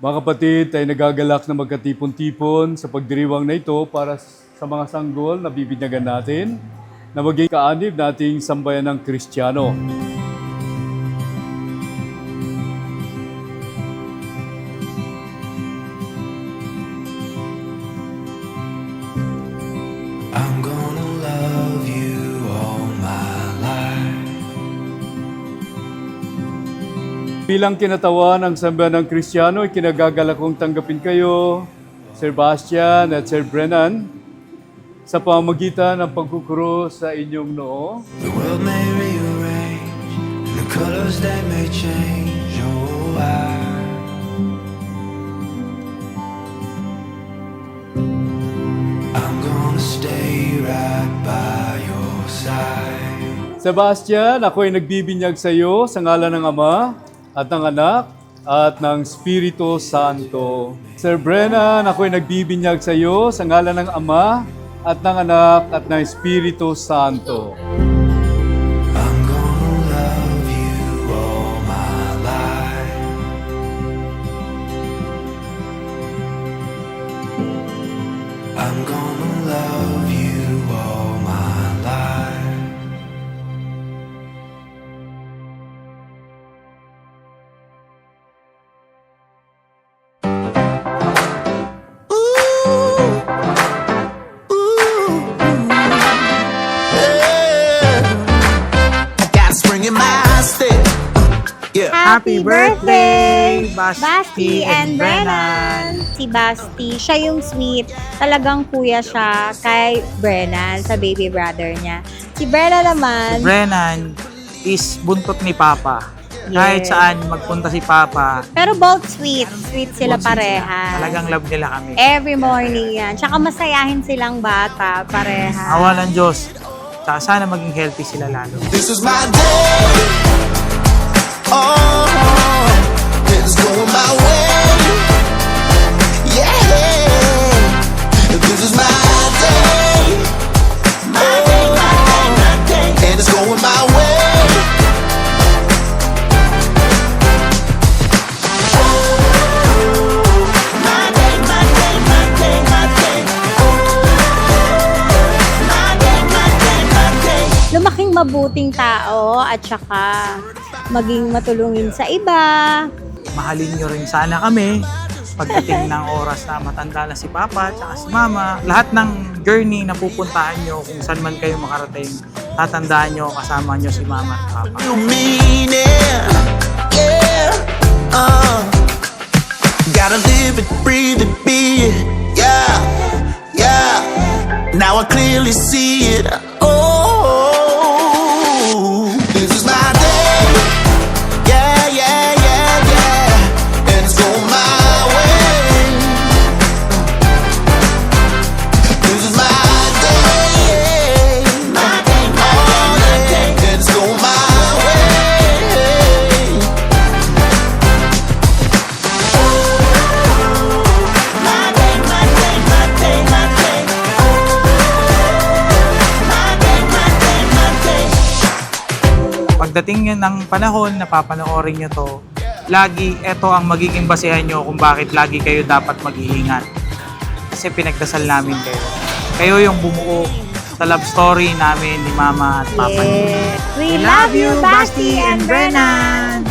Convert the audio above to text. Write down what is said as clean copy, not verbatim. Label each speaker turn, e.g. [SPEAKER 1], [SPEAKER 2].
[SPEAKER 1] Mga kapatid, tayo nagagalak na magkatipon-tipon sa pagdiriwang na ito para sa mga sanggol na bibinyagan natin na maging kaanib nating sambayan ng Kristiyano.
[SPEAKER 2] I'm gonna love you all my life.
[SPEAKER 1] Bilang kinatawan ng sambayan ng Kristiyano, kinagagalak kong tanggapin kayo, Sir Bastian at Sir Brennan, sa pamamagitan ng pagkukuro sa inyong noo.
[SPEAKER 2] The world may rearrange, and the colors they may change. Oh, I'm gonna stay right by your side.
[SPEAKER 1] Sebastian, ako ay nagbibinyag sa iyo sa ngalan ng Ama at ng Anak at ng Espiritu Santo. Sir Brennan, ako ay nagbibinyag sa iyo sa ngalan ng Ama at ng Anak at ng Espiritu Santo.
[SPEAKER 2] I'm gonna love you all my life. I'm gonna love you all my life. Got spring in my step. Yeah.
[SPEAKER 3] Happy birthday,
[SPEAKER 4] Basti and Brennan! Si Basti, siya yung sweet. Talagang kuya siya kay Brennan, sa baby brother niya. Si Brennan naman,
[SPEAKER 3] Brennan is buntot ni Papa. Kahit
[SPEAKER 4] Yes.
[SPEAKER 3] saan magpunta si Papa,
[SPEAKER 4] pero both sweet. Sweet sila
[SPEAKER 3] buntot
[SPEAKER 4] pareha.
[SPEAKER 3] talagang love nila kami.
[SPEAKER 4] Every morning yan. Tsaka masayahin silang bata, pareha.
[SPEAKER 3] Awa ng Diyos. Tsaka sana maging healthy sila lalo.
[SPEAKER 2] This is my day. Oh, it's going my way. Yeah, this is my day. My day, my day, my day. And it's going my way. My day, my day, my day, my day. My day, my day, my day.
[SPEAKER 4] Lumaking mabuting tao at saka maging matulungin sa iba.
[SPEAKER 3] Mahalin nyo rin sana kami pagdating ng oras na matanda na si Papa at si Mama. Lahat ng journey na pupuntahan nyo, kung saan man kayo makarating, tatandaan nyo, kasama nyo si Mama at Papa.
[SPEAKER 2] You mean it, yeah. Gotta live it, breathe it, be it, yeah, yeah. Now I clearly see it. Oh, this is my day. Yeah, yeah, yeah, yeah. And it's going my way. This is my day. My day, my day, and it's going my way. My day, my day, my day, my day. My day, my day, my day.
[SPEAKER 3] Pagdating yun ng panahon na papanoorin nyo to, lagi ito ang magiging basehan nyo kung bakit lagi kayo dapat mag-iingat. Kasi pinagdasal namin kayo. Kayo yung bumuo sa love story namin ni Mama at Papa.
[SPEAKER 4] Yes. We love you, Basti and Brennan!